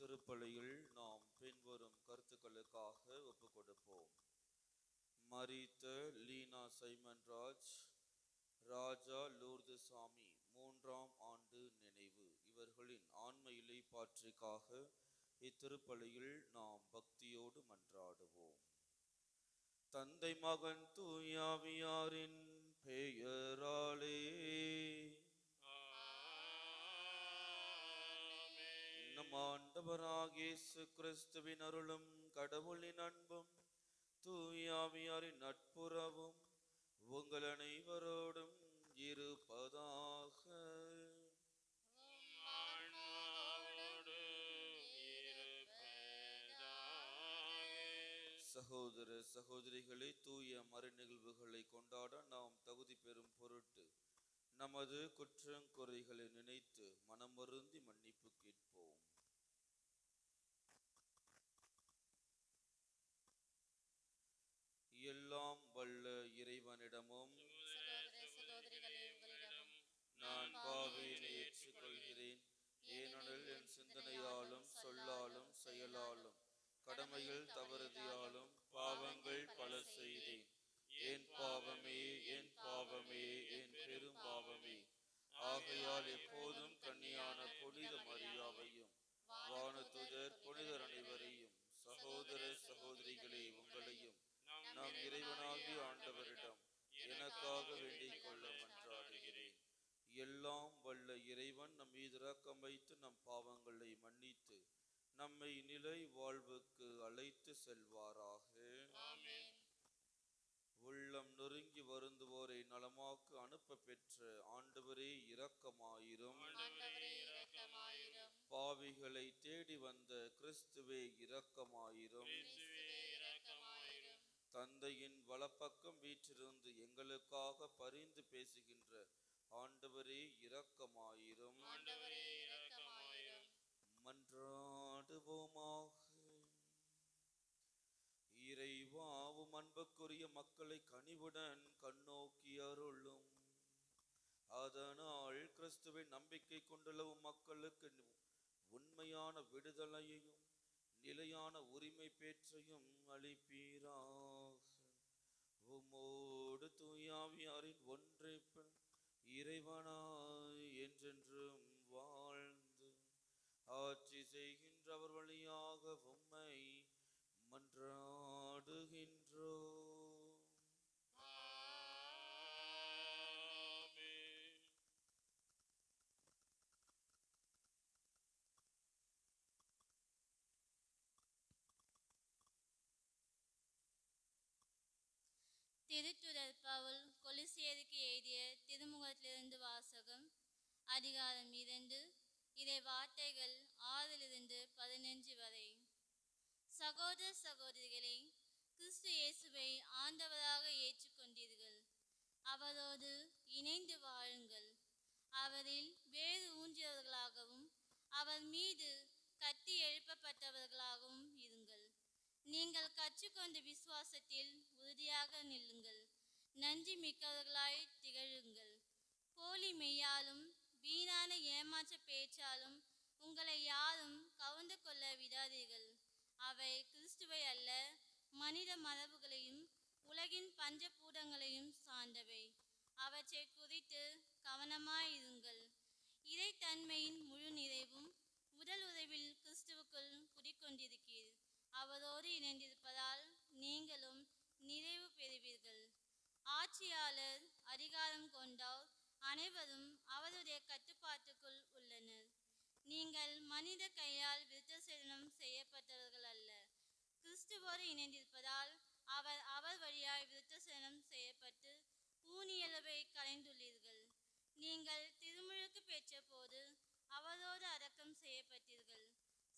இத்திருப்பலியில் நாம் பின்வரும் கருத்துக்களுக்காக ஒப்புக் கொடுப்போம். மரித்த லீனா சைமன்ராஜ், ராஜா லூர்துசாமி 3ஆம் ஆண்டு நினைவு. இவர்களின் ஆன்ம இளைப்பாற்றிற்காக இத்திருப்பலியில் நாம் பக்தியோடு மன்றாடுவோம். தந்தை மகன் தூயாவியாரின் பெயராலே நம் ஆண்டவராகிய இயேசு கிறிஸ்துவின் அருளும் கடவுளின் அன்பும் தூயாவியாரின் நட்புறவும் உங்கள் அனைவரோடும் இருப்பதாக. சகோதர சகோதரிகளை தூய மறை நிகழ்வுகளை கொண்டாட நாம் தகுதி பெறும் பொருட்டு நமது குற்றங்குறைகளை நினைத்து மனமருந்தி மன்னிப்பு கேட்போம். எல்லாம் வல்ல இறைவனிடமும் நான் பாவியை ஏற்றுக்கொள்கிறேன். ஏனெனில் என் சிந்தனையாலும் சொல்லாலும் செயலாலும் கடமையில் தவறுதியாலும் பாவங்கள் பல செய்தேன். என் பாவமே என் பாவமே என் பெரும் பாவமே. ஆகையால் எப்போதும் கன்னியான புனித மரியாவையும் வானதூதர் புனிதர் அனைவரையும் சகோதர சகோதரிகளே உங்களையும் நம் இறைவனாகிய ஆண்டவரிடம் எனக்காக வேண்டிக் கொள்ள மன்றாடுகிறேன். எல்லாம் வல்ல இறைவன் நம் மீது இரக்கம் வைத்து நம் பாவங்களை மன்னித்து நம்மை நிலை வாழ்வுக்கு அழைத்து செல்வாராக. உள்ளம் நொறுங்கி வருந்துவோரை நலமாக்கு அனுப்ப பெற்ற ஆண்டவரே இரக்கமாயிரும். பாவிகளை தேடி வந்த கிறிஸ்துவே இரக்கமாயிரும். தந்தையின் வலப்பக்கம் வீற்றிருந்து எங்களுக்காக பரிந்து பேசுகின்ற ஆண்டவரே இரக்கமாயிரும். மன்றாடுவோமாக. இறைவாவும் அன்புக்குரிய மக்களை கனிவுடன் கண்ணோக்கி அருளும். அதனால் கிறிஸ்துவின் நம்பிக்கை கொண்டுள்ள மக்களுக்கு உண்மையான விடுதலையையும் நிலையான உரிமை பேற்றையும் அளிப்பீராக. உம்மோடு தூயாவியாரின் ஒன்றைப்பில் இறைவனாய் என்றென்றும் வாழ்ந்து ஆட்சி செய்கின்றவர் வழியாக உம்மை மன்றாடுகின்றோம். திருத்துதர் பவுல் கொலோசியருக்கு எழுதிய திருமுகத்திலிருந்து வாசகம். அதிகாரம் 2, இறை வார்த்தைகள் 6-15 வரை. சகோதர சகோதரிகளே, கிறிஸ்து இயேசுவை ஆண்டவராக ஏற்றுக்கொண்டீர்கள். அவரோடு இணைந்து வாழுங்கள். அவரில் வேறு ஊன்றியவர்களாகவும் அவர் மீது கட்டி எழுப்பப்பட்டவர்களாகவும் இருங்கள். நீங்கள் கற்றுக்கொண்ட விசுவாசத்தில் உறுதியாக நில்லுங்கள். நன்றி மிக்கவர்களாய் திகழுங்கள். போலி மெய்யாலும் வீணான ஏமாற்ற பேச்சாலும் உங்களை யாரும் கவர்ந்து கொள்ள விடாதீர்கள். அவை கிறிஸ்துவை அல்ல, மனித மரபுகளையும் உலகின் பஞ்சபூதங்களையும் சார்ந்தவை. அவற்றை குறித்து கவனமாயிருங்கள். இறைத்தன்மையின் முழு நிறைவும் உடல் உறவில் கிறிஸ்துவுக்குள் குடிக்கொண்டிருக்கிறீர். அவரோடு இணைந்திருப்பதால் நீங்களும் நிறைவு பெறுவீர்கள். ஆட்சியாளர் அதிகாரம் கொண்டோர் அனைவரும் அவருடைய கட்டுப்பாட்டுக்குள் உள்ளனர். நீங்கள் மனித கையால் விருத்தசேதனம் செய்யப்பட்டவர்கள் அல்ல, கிறிஸ்துவோடு இணைந்திருப்பதால் அவர் வழியாய் விருத்தசேதனம் செய்யப்பட்டு ஊனியளவை கலைந்துள்ளீர்கள். நீங்கள் திருமுழுக்கு பெற்ற போது அவரோடு அடக்கம் செய்யப்பட்டீர்கள்.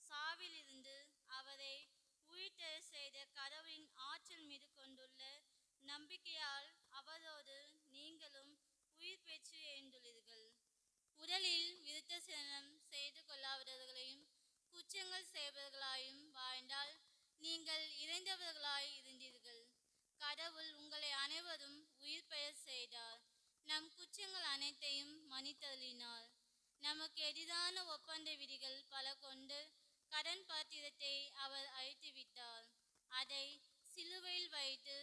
சாவில் இருந்து அவரை உயிர்த்தெழ செய்த கடவுளின் ஆற்றல் மீது கொண்டுள்ள நம்பிக்கையால் அவரோடு நீங்களும் உயிர் பெற்று எழுந்துள்ளீர்கள். உடலில் விருத்தசேதனம் செய்து கொள்ளாதவர்களையும் குற்றங்கள் செய்பவர்களாயும் வாழ்ந்தால் நீங்கள் இறந்தவர்களாய் இருந்தீர்கள். கடவுள் உங்களை அனைவரும் உயிர் பெற செய்தார். நம் குற்றங்கள் அனைத்தையும் மன்னித்தருளினார். நமக்கு எதிரான ஒப்பந்த விதிகள் பல கொண்டு கடன் பத்திரத்தை அவர் அழித்துவிட்டார். அதை சிலுவையில் வைத்து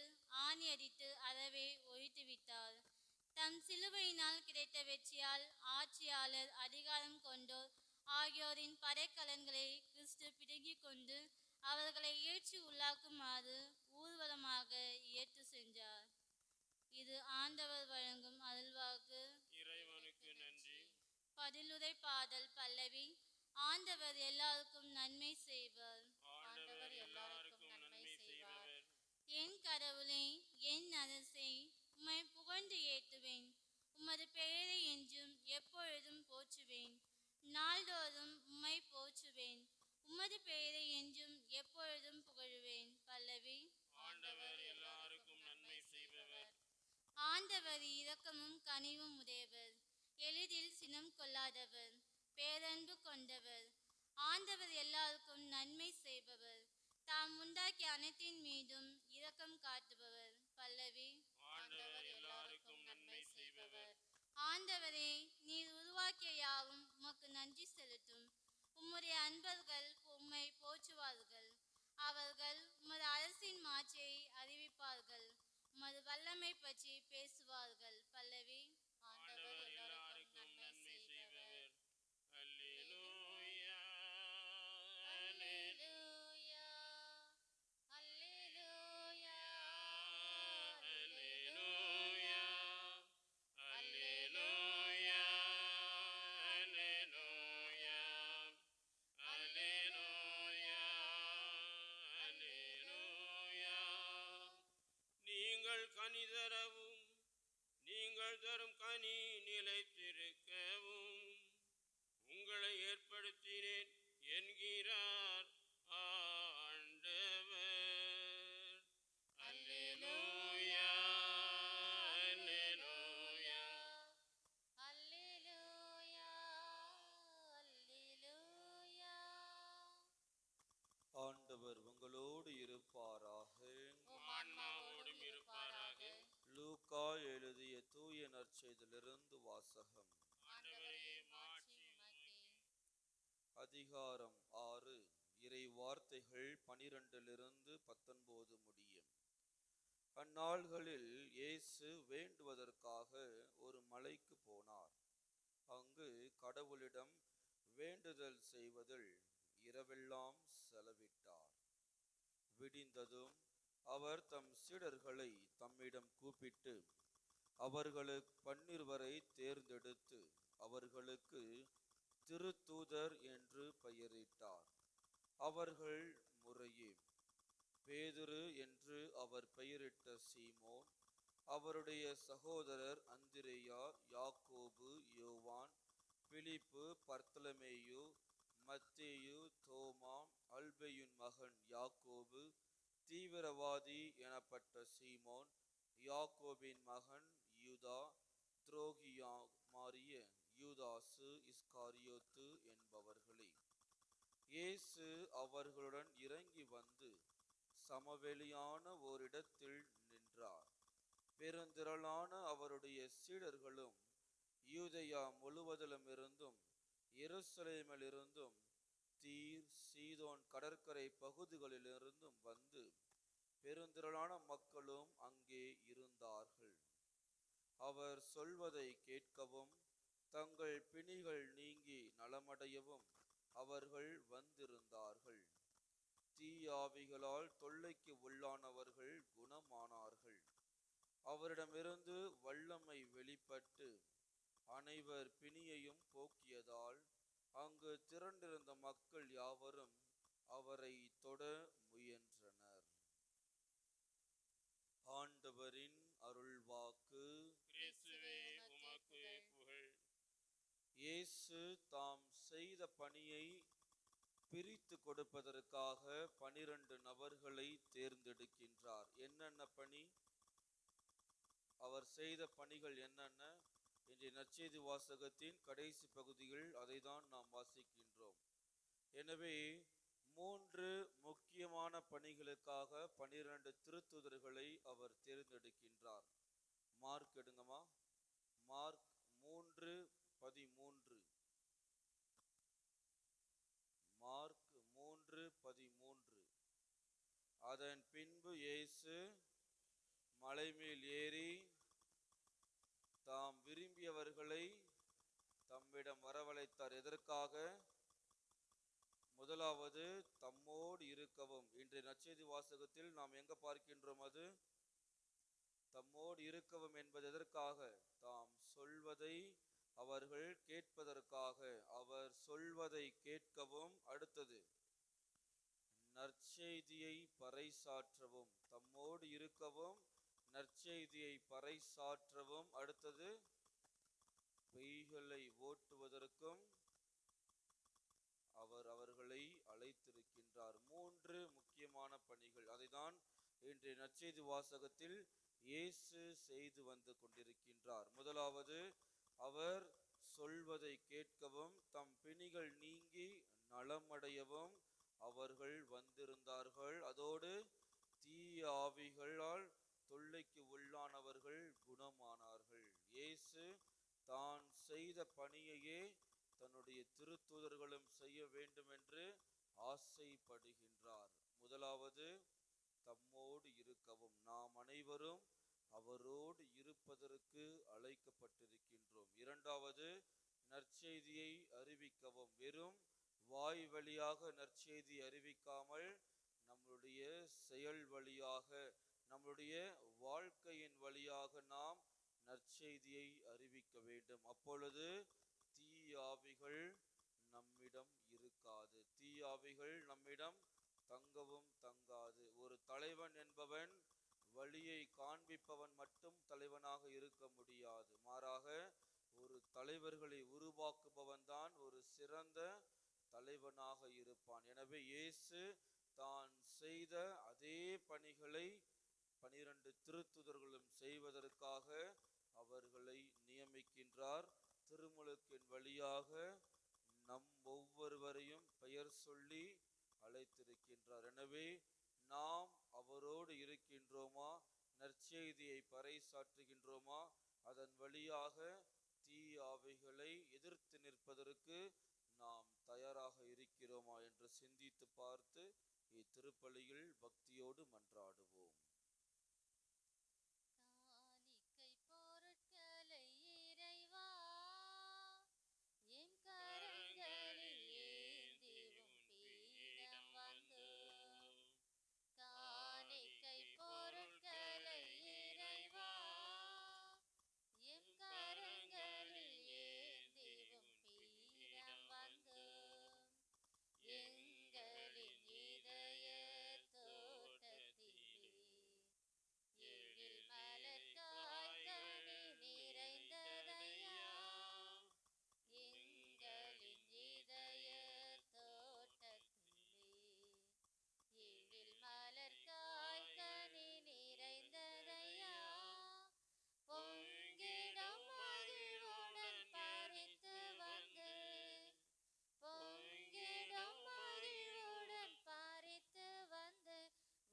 ஆணி அடித்து அறவே ஒழித்துவிட்டார். தம் சிலுவையினால் கிடைத்த வெற்றியால் ஆட்சியாளர், அதிகாரம் கொண்டோர் ஆகியோரின் படைக்கலன்களை கிறிஸ்து பிடுங்கிக் கொண்டு அவர்களை இயற்றி உள்ளாக்குமாறு ஊர்வலமாக ஏற்று சென்றார். இது ஆண்டவர் வழங்கும் அருள்வாக்கு. இறைவனுக்கு நன்றி. பதிலுரை பாடல் பல்லவி. ஆண்டவர் எல்லாருக்கும் நன்மை செய்வர். ஆண்டவர் எல்லாருக்கும் நன்மை செய்வார். என் கடவுளே, என் அரசே, உம்மை புகழ்ந்து ஏத்துவேன். உமது பெயரை என்றும் எப்பொழுதும் போற்றுவேன். நாள்தோறும் உம்மை போற்றுவேன். உமது பெயரை என்றும் எப்பொழுதும் புகழுவேன். பல்லவி. ஆண்டவர் எல்லாருக்கும் நன்மை செய்பவர். ஆண்டவர் இரக்கமும் கனிவும் உடையவர், எளிதில் சினம் கொள்ளாதவர், பேரன்பு கொண்டவர். ஆண்டவர் எல்லாருக்கும் நன்மை செய்பவர், தாம் உண்டாக்கிய அனைத்தின் மீதும் இரக்கம் காட்டுபவர். பல்லவி. ஆண்டவர் எல்லாருக்கும் நன்மை செய்பவர். ஆண்டவரே, நீர் உருவாக்கிய யாவும் உமக்கு நன்றி செலுத்தும். உம்முடைய அன்பர்கள் உம்மை போற்றுவார்கள். அவர்கள் உமது அரசின் மாட்சியை அறிவிப்பார்கள். உமது வல்லமை பற்றி பேசுவார்கள். பல்லவி. ஆண்டவர் எல்லாருக்கும் நன்மை செய்பவர். அல்லேலூயா, அல்லேலூயா, அல்லேலூயா, அல்லேலூயா, அல்லேலூயா, அல்லேலூயா, அல்லேலூயா, அல்லேலூயா. நீங்கள் கனி தரவும், நீங்கள் தரும் கனி நிலைத்திருக்கவும் உங்களை ஏற்படுத்தினேன் என்கிறார் ஆண்டவர். அல்லேலூயா, அல்லேலூயா. அல்லேலூயா, அல்லேலூயா. ஆண்டவர் உங்களோடு இருப்பாராக. உம் ஆன்மாவோடும் இருப்பாராக. லூக்கா எழுதிய தூய நற்செய்தியிலிருந்து வாசகம். ஆண்டவரே, மாட்சி உமக்கே. அதிகாரம் 6. இறை வார்த்தைகள் 12-19 முடிய. அந்நாள்களில் இயேசு வேண்டுவதற்காக ஒரு மலைக்கு போனார். அங்கு கடவுளிடம் வேண்டுதல் செய்வதில் இரவெல்லாம் செலவிட்டார். விடிந்ததும் அவர் தம் சீடர்களை தம்மிடம் கூப்பிட்டு அவர்களுக்கு 12 தேர்ந்தெடுத்து அவர்களுக்கு திருத்தூதர் என்று பெயரிட்டார். அவர்கள் முறையே பேதுரு என்று அவர் பெயரிட்ட சீமோன், அவருடைய சகோதரர் அந்திரேயா, யாக்கோபு, யோவான், பிலிப்பு, பர்த்தலமேயு, மத்தேயு, தோமா, அல்பேயுன் மகன் யாக்கோபு, தீவிரவாதி எனப்பட்ட சீமோன், யாக்கோபின் மகன் யூதா, துரோகியா மாறிய யூதாசு இஸ்காரியோத்து என்பவர்களே. இயேசு அவர்களுடன் இறங்கி வந்து சமவெளியான ஓரிடத்தில் நின்றார். பெருந்திரளான அவருடைய சீடர்களும் யூதேயா முழுவதிலுமிருந்தும் எருசலேமிலிருந்தும் தீர், சீதோன் கடற்கரை பகுதிகளிலிருந்தும் வந்து பெருந்திரளான மக்களும் அங்கே இருந்தார்கள். அவர் சொல்வதை கேட்கவும் தங்கள் பிணிகள் நீங்கி நலமடையவும் அவர்கள் வந்திருந்தார்கள். தீயாவிகளால் தொல்லைக்கு உள்ளானவர்கள் குணமானார்கள். அவரிடமிருந்து வல்லமை வெளிப்பட்டு அனைவர் பிணியையும் போக்கியதால் அங்கு திரண்டிருந்த மக்கள் யாவரும் அவரை தொட முயன்றனர். ஆண்டவரின் அருள்வாக்கு. கிறிஸ்துவே, உமக்கு புகழ். இயேசு தாம் செய்த பணியை பிரித்து கொடுப்பதற்காக 12 நபர்களை தேர்ந்தெடுக்கின்றார். என்னென்ன பணி? அவர் செய்த பணிகள் என்னென்ன? இன்றைய நற்செய்தி வாசகத்தின் கடைசி பகுதியில் அதை தான் நாம் வாசிக்கின்றோம். எனவே 3 முக்கியமான பணிகளுக்காக 12 திருத்தூதர்களை அவர் தேர்ந்தெடுக்கின்றார். மார்க் எடுங்கம்மா. மார்க் 3:13. மார்க் அதன் பின்பு இயேசு மலைமேல் ஏறி தாம் விரும்பியவர்களை தம்மிடம் வரவழைத்தார். எதற்காக? முதலாவது தம்மோடு இருக்கவும். இன்றைய நற்செய்தி வாசகத்தில் நாம் எங்க பார்க்கின்றோம்? அது தம்மோடு இருக்கவும் என்பது எதற்காக? தாம் சொல்வதை அவர்கள் கேட்பதற்காக. அவர் சொல்வதை கேட்கவும், அடுத்தது நற்செய்தியை பறைசாற்றவும். தம்மோடு இருக்கவும், நற்செய்தியை பறைசாற்றவும், அடுத்தது பொய்களை ஓட்டுவதற்கும் அவர் அவர்களை அழைத்திருக்கின்றார். 3 முக்கியமான பணிகள். அதைதான் இன்றைய நற்செய்தி வாசகத்தில் இயேசு செய்து வந்து கொண்டிருக்கின்றார். முதலாவது அவர் சொல்வதை கேட்கவும், தம் பிணிகள் நீங்கி நலமடையவும் அவர்கள் வந்திருந்தார்கள். அதோடு தீய ஆவிகளால் தொல்லைக்கு உள்ளானவர்கள் குணமானார்கள். இயேசு தான் செய்த பணியையே தன்னுடைய திருத்தூதர்களும் செய்ய வேண்டும் என்று ஆசைப்படுகின்றார். முதலாவது தம்மோடு இருக்கவும். நாம் அனைவரும் அவரோடு இருப்பதற்கு அழைக்கப்பட்டிருக்கின்றோம். இரண்டாவது நற்செய்தியை அறிவிக்கவும். வெறும் வாய் வழியாக நற்செய்தி அறிவிக்காமல் நம்முடைய செயல் வழியாக, நம்முடைய வாழ்க்கையின் வழியாக நாம் நற்செய்தியை அறிவிக்க வேண்டும். அப்பொழுது தீயாவிகள் நம்மிடம் இருக்காது. தீயாவிகள் நம்மிடம் தங்கவும் தங்காது. ஒரு தலைவன் என்பவன் வழியை காண்பிப்பவன் மட்டும் தலைவனாக இருக்க முடியாது. மாறாக ஒரு தலைவர்களை உருவாக்குபவன் தான் ஒரு சிறந்த தலைவனாக இருப்பான். எனவே இயேசு தான் செய்த அதே பணிகளை 12 திருத்துதர்களும் செய்வதற்காக அவர்களை நியமிக்கின்றார். திருமுழுக்கின் வழியாக நம் ஒவ்வொருவரையும் பெயர் சொல்லி அழைத்திருக்கின்றார். எனவே நாம் அவரோடு இருக்கின்றோமா? நற்செய்தியை பறைசாற்றுகின்றோமா? அதன் வழியாக தீயாவிகளை எதிர்த்து நிற்பதற்கு நாம் தயாராக இருக்கிறோமா என்று சிந்தித்து பார்த்து இத்திருப்பலியில் பக்தியோடு மன்றாடுவோம். காணிக்கை பொருட்களை இறைவா எம் கரங்களில் ஏந்தி உம் பீடம் வந்தோம். காணிக்கை பொருட்களை இறைவா எம் கரங்களில் ஏந்தி உம் பீடம் வந்தோம். எங்களின் இதய தோட்டத்திலே எழில் மலர் காய்கனி நிறைந்ததையா. எங்களின் இதய தோட்டத்திலே எழில் மலர் காய்கனி நிறைந்ததையா. பொங்கிடும் மகிழ்வுடன் பறித்து வந்து, பொங்கிடும் மகிழ்வுடன் பறித்து வந்து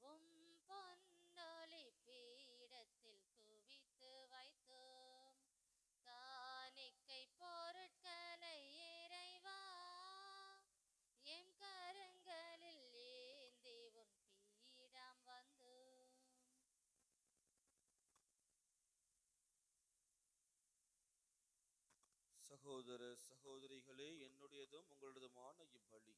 உம் பொன்னொளி பீடத்தில் குவித்து வைத்தோம். காணிக்கை பொருட்களை இறைவா எம் கரங்களில் ஏந்தி உன் பீடம் வந்தோம். சகோதர சகோதரிகளே, என்னுடையதும் உங்களுடையதுமான இப்பலி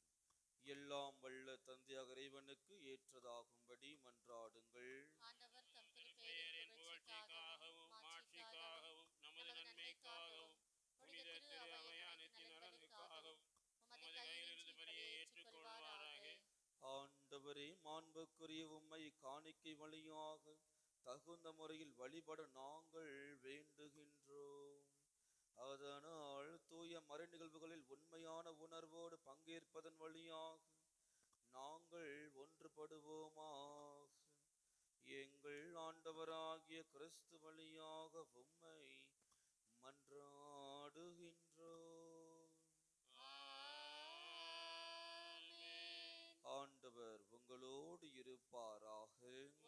எல்லாம் வல்ல தந்தையாக இறைவனுக்கு ஏற்றதாகும்படி மன்றாடுங்கள். ஆண்டவர் தம் பெயரின் புகழ்ச்சிக்காகவும் மாட்சிக்காகவும் நமது நன்மைக்காகவும் புனித திரு அவையானத்தின் நலனுக்காகவும் உமது கையிலிருந்து பலியை ஏற்றுக்கொள்வாராக. ஆண்டவரே, மாண்புக்குரிய உம்மை காணிக்கை வழியாக தகுந்த முறையில் வழிபட நாங்கள் வேண்டுகின்றோம். அதனால் தூய மறை நிகழ்வுகளில் உண்மையான உணர்வோடு பங்கேற்பதன் வழியாக நாங்கள் ஒன்றுபடுவோமாக. எங்கள் ஆண்டவராகிய கிறிஸ்து வழியாக உம்மை மன்றாடுகின்றோம். ஆமென். ஆண்டவர் உங்களோடு இருப்பாராக.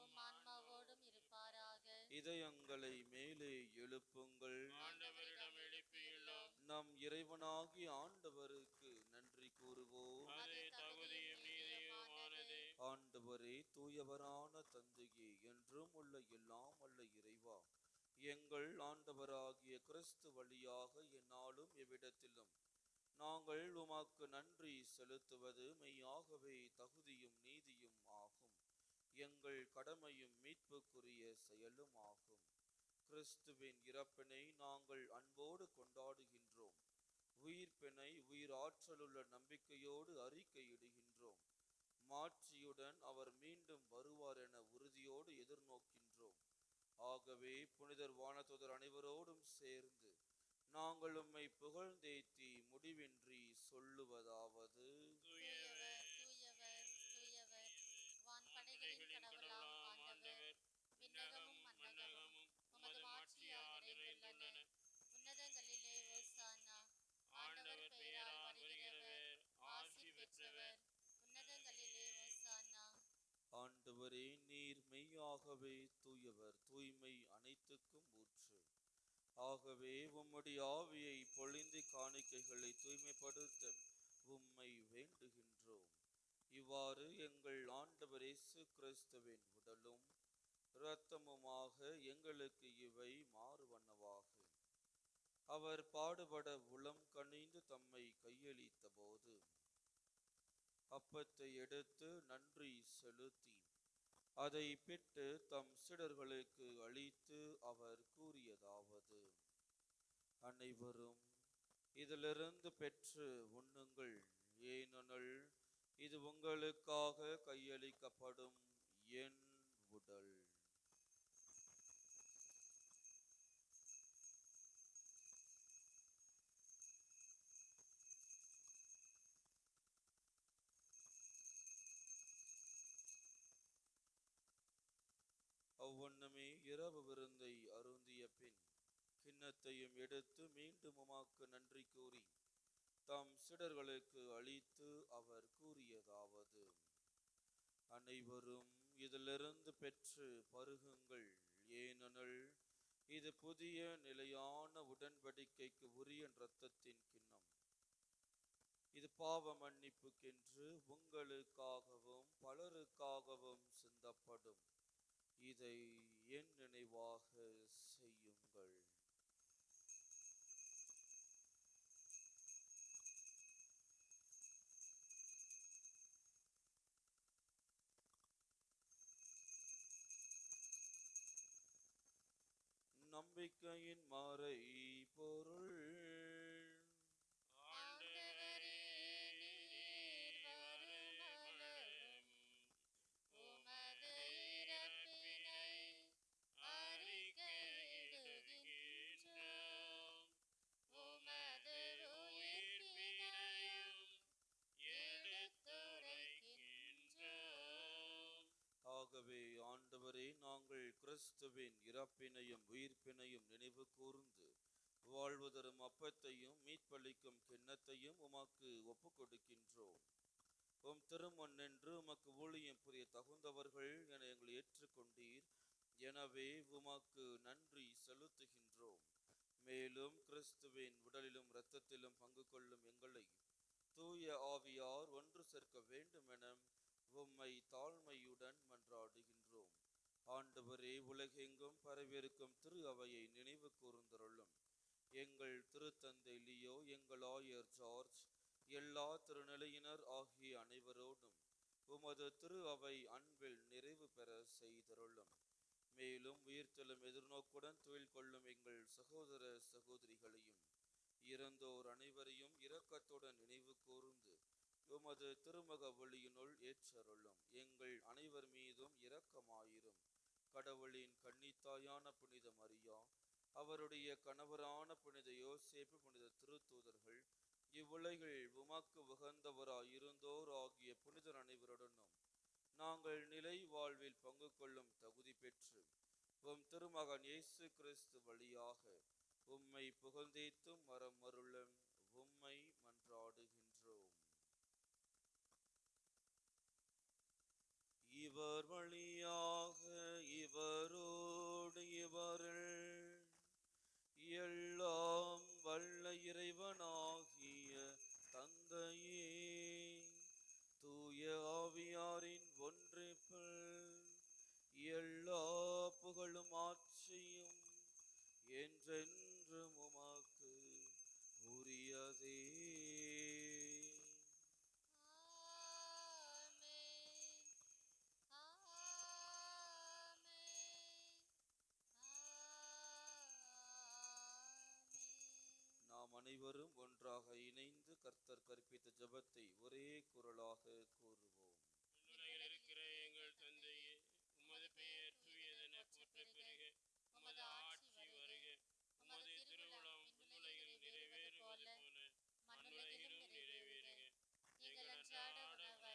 உம் ஆன்மாவோடும் இருப்பாராக. இதயங்களை மேலே எழுப்புங்கள். ஆண்டவரிடம் எழுப்பியுள்ளோம். நம் இறைவனாகிய ஆண்டவருக்கு நன்றி கூறுவோம். அது தகுதியும் நீதியுமானது. ஆண்டவரே, தூயவரான தந்தையே, என்றும் உள்ள எல்லாம் வல்ல இறைவா, எங்கள் ஆண்டவராகிய கிறிஸ்து வழியாக எந்நாளும் எவ்விடத்திலும் நாங்கள் உமக்கு நன்றி செலுத்துவது மெய்யாகவே தகுதியும் நீதியும் ஆகும். எங்கள் கடமையும் மீட்புக்குரிய செயலும் ஆகும். கிறிஸ்துவின் இறப்பினை நாங்கள் அன்போடு கொண்டாடுகின்றோம். உயிர்ப்பினை உயிராற்றலுள்ள நம்பிக்கையோடு அறிக்கையிடுகின்றோம். மாட்சியுடன் அவர் மீண்டும் வருவார் என உறுதியோடு எதிர்நோக்கின்றோம். ஆகவே புனிதர் வானதூதர் அனைவரோடும் சேர்ந்து நாங்கள் உம்மை புகழ்ந்தேத்தி முடிவின்றி சொல்லுவதாவது: தூயவர், தூயவர், தூயவர், வான்படைகளின் கடவுளாம் ஆண்டவர், விண்ணகமும் மண்ணகமும் உமது மாட்சியால் நிறைந்துள்ளன. உன்னதங்களிலே ஓசானா. ஆண்டவர் பெயரால் வருகிறவர் ஆசி பெற்றவர். உன்னதங்களிலே ஓசானா. ஆண்டவரே, நீர் மெய்யாகவே தூயவர், தூய்மை அனைத்துக்கும் ஊற்று. ஆகவே உம்முடைய ஆவியை பொழிந்து காணிக்கைகளை தூய்மைப்படுத்த உம்மை வேண்டுகின்றோம். இவ்வாறு எங்கள் ஆண்டவர் இயேசு கிறிஸ்துவின் உடலும் இரத்தமுமாக எங்களுக்கு இவை மாறுவனவாக. அவர் பாடுபட உளம் கனிந்து தம்மை கையளித்த போது அப்பத்தை எடுத்து நன்றி செலுத்தி அதை பிட்டு தம் சீடர்களுக்கு அளித்து அவர் கூறியதாவது: அனைவரும் இதிலிருந்து பெற்று உண்ணுங்கள், ஏனெனில் இது உங்களுக்காக கையளிக்கப்படும் என் உடல். அவ்வண்ணமே இரவு விருந்தை அருந்திய பின் கிண்ணத்தையும் எடுத்து மீண்டும் உமக்கு நன்றி கூறி தம் சீடர்களுக்கு அளித்து அவர் கூறியதாவது: அனைவரும் இதிலிருந்து பெற்று பருகுங்கள், ஏனெனில் இது புதிய நிலையான உடன்படிக்கைக்கு உரிய இரத்தத்தின் கிண்ணம். இது பாவ மன்னிப்புக்கென்று உங்களுக்காகவும் பலருக்காகவும் சிந்தப்படும். இதை என் நினைவாக செய்யுங்கள். நம்பிக்கையின் மறை பொருள். ஆண்டவரே, நீர் வருமளவும் உமது இறப்பினை அறிக்கையிடுகின்றோம். உமது உயிர்ப்பினையும் எடுத்துரைக்கின்றோம். ஆகவே ஆண்டவரே, நாங்கள் கிறிஸ்துவின் இறப்பினையும் உயிர்ப்பினையும் நினைவு கூர்ந்து வாழ்வு தரும் அப்பத்தையும் மீட்பளிக்கும் கிண்ணத்தையும் உமக்கு ஒப்புக் கொடுக்கின்றோம். உம் திருமுன் நின்று உமக்கு ஊழியம் புரிய தகுந்தவர்கள் என எங்களை ஏற்றுக்கொண்டீர். எனவே உமக்கு நன்றி செலுத்துகின்றோம். மேலும் கிறிஸ்துவின் உடலிலும் இரத்தத்திலும் பங்கு கொள்ளும் எங்களை தூய ஆவியார் ஒன்று சேர்க்க வேண்டும் என உம்மை தாழ்மையுடன் மன்றாடுகின்றோம். ஆண்டவரே, உலகெங்கும் பரவியிருக்கும் திரு அவையை நினைவு கூர்ந்தருளும். எங்கள் திருத்தந்தை லியோ, எங்கள் ஆயர் ஜார்ஜ், எல்லா திருநிலையினர் ஆகிய அனைவரோடும் உமது திரு அவை அன்பில் நிறைவு பெற செய்தருளும். மேலும் உயிர்த்தெழும் எதிர்நோக்குடன் துயில் கொள்ளும் எங்கள் சகோதர சகோதரிகளையும் இறந்தோர் அனைவரையும் இரக்கத்துடன் நினைவு கூர்ந்து உமது திருமுக ஒளியினுள் ஏற்றருளும். எங்கள் அனைவர் மீதும் இரக்கமாயிரும். கடவுளின் கன்னித்தாயான புனித மரியா, அவருடைய கணவரான புனித யோசேப்பு, புனித திருத்தூதர்கள், இவ்வுலகில் உமக்கு உகந்தவராயிருந்தோர் ஆகிய புனிதர் அனைவருடனும் நாங்கள் நிலை வாழ்வில் பங்கு கொள்ளும் தகுதி பெற்று உம் திருமகன் இயேசு கிறிஸ்து வழியாக உம்மை புகழ்ந்தேத்தும் வரம் அருள உம்மை மன்றாடுகின்றோம். இவர் வழியாக இவரோடு இவரில் எல்லாம் வல்ல இறைவனாகிய தந்தையே, தூய ஆவியாரின் ஒன்றிப்பில் என்றென்றும் உமக்கு உரியதே. நாம் அனைவரும் ஒன்றாக இணைந்து கர்த்தர் கற்பித்த ஜெபத்தை ஒரே குரலாக கூறுவோம். விண்ணுலகில் இருக்கிற எங்கள் தந்தையே, உமது பெயர் தூயதென போற்றப் பெறுக. உமது ஆட்சி வருக. உமது திருவுளம் விண்ணுலகில் நிறைவேறுவது போல மண்ணுலகிலும் நிறைவேறுக. எங்கள் அன்றாட உணவை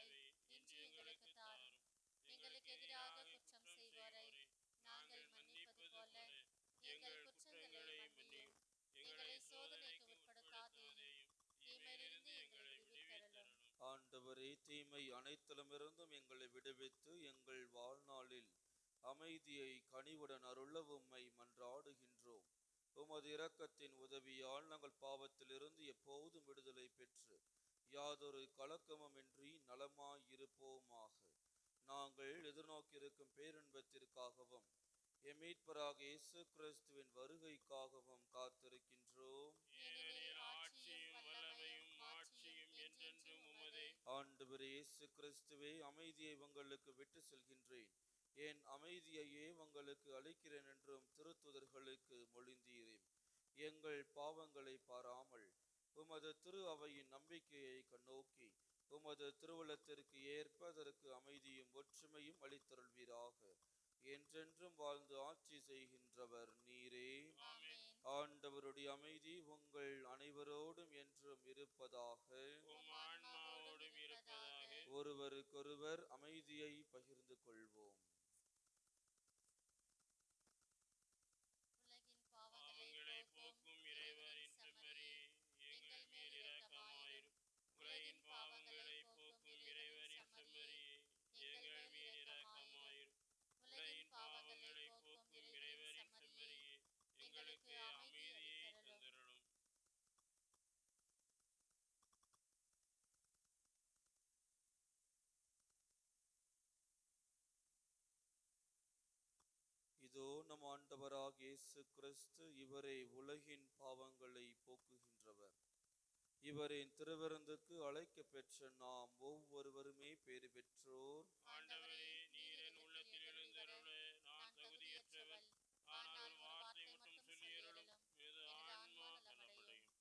இன்று எங்களுக்கு தாரும். எங்களுக்கு எதிராக குற்றம் செய்வோரை நாங்கள் மன்னிப்பது போல எங்கள் குற்றங்களை மன்னியும். எங்களை சோதனைக்கு உட்படுத்தாதேயும், தீமையிலிருந்து எங்களை விடுவித்தருளும். ஆண்டவரே, தீமை அனைத்திலுமிருந்தும் எங்களை விடுவித்து எங்கள் வாழ்நாளில் அமைதியை கனிவுடன் அருள உம்மை மன்றாடுகின்றோம். உமது இரக்கத்தின் உதவியால் நாங்கள் பாவத்திலிருந்து எப்போதும் விடுதலை பெற்று யாதொரு கலக்கமுமின்றி நலமாயிருப்போமாக. நாங்கள் எதிர்நோக்கியிருக்கும் பேரின்பத்திற்காகவும் எம் மீட்பராக இயேசு கிறிஸ்துவின் வருகைக்காகவும் காத்திருக்கின்றோம். ஏனெனில் ஆட்சியும் வல்லமையும் மாட்சியும் என்றென்றும் உமதே. ஆண்டவரே இயேசு கிறிஸ்துவே, அமைதியை உங்களுக்கு விட்டு செல்கின்றேன், என் அமைதியையே உங்களுக்கு அளிக்கிறேன் என்றும் திருத்துதர்களுக்கு மொழிந்தீரே. எங்கள் பாவங்களை பாராமல் உமது திரு அவையின் நம்பிக்கையை கண்ணோக்கி உமது திருவுளத்திற்கு ஏற்ப அதற்கு அமைதியும் ஒற்றுமையும் அளித்தருள்வீராக. என்றென்றும் வாழ்ந்து ஆட்சி செய்கின்றவர் நீரே. ஆமென். ஆண்டவருடைய அமைதி உங்கள் அனைவரோடும் என்றும் இருப்பதாக. உம் ஆன்மாவோடும் இருப்பதாக. ஒருவருக்கொருவர் அமைதியை பகிர்ந்து கொள்வோம். உலகின் பாவங்களை போக்கும் இறைவரின் செம்மறியே, எங்கள் மேல் இரக்கமாயிரும். உலகின் பாவங்களை போக்கும் இறைவரின் செம்மறியே, எங்கள் மேல் இரக்கமாயிரும். உலகின் பாவங்களை போக்கும் இறைவரின் செம்மறியே, எங்களுக்கு அமைதியை தந்தருளும். இதோ நம் ஆண்டவராக இயேசு கிறிஸ்து, இவரே உலகின் பாவங்களை போக்குகின்றவர். இவரின் திருவிருந்துக்கு அழைக்க பெற்ற நாம் ஒவ்வொருவருமே பேறு பெற்றோர். ஆண்டவரே, நீர் என் உள்ளத்தில் எழுந்தருள நான் தகுதியற்றவள். ஆனால் ஒரு வார்த்தை மட்டும் சொல்லியருளும், எனது ஆன்மா நலமடையும்.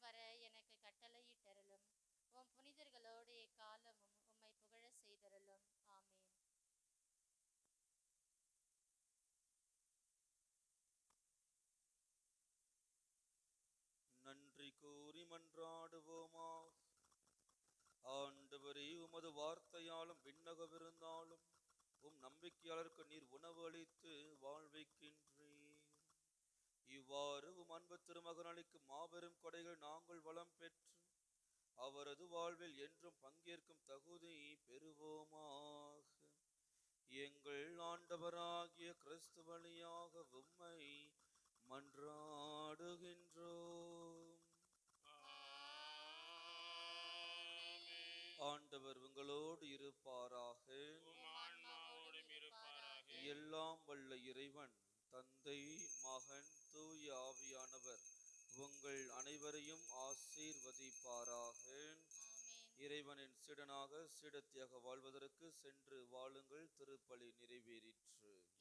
வர எனக்கு கட்டளையிட்டருளும். உம் புனிதர்களோடு எக்காலமும் உம்மை புகழ செய்தருளும். ஆமென். நன்றி கூறி மன்றாடுவோமாக. ஆண்டவரே, உமது வார்த்தையாலும் விண்ணகவிருந்தாலும் உம் நம்பிக்கையாளருக்கு நீர் உணவு அளித்து வாழ்விக்கின்றீர். இவ்வாறு உம் அன்பு திருமகன் அளிக்கும் மாபெரும் கொடைகள் நாங்கள் வளம் பெற்று அவரது வாழ்வில் என்றும் பங்கேற்கும் தகுதி பெறுவோமாக. எங்கள் ஆண்டவராகிய கிறிஸ்து வழியாக உம்மை மன்றாடுகின்றோம். ஆண்டவர் உங்களோடு இருப்பாராக. எல்லாம் வல்ல இறைவன் தந்தை, மகன், தூய ஆவியானவர் உங்கள் அனைவரையும் ஆசீர்வதிப்பாராக. இறைவனின் சீடனாக சீடத்தியாக வாழ்வதற்கு சென்று வாழுங்கள். திருப்பலி நிறைவேறிற்று.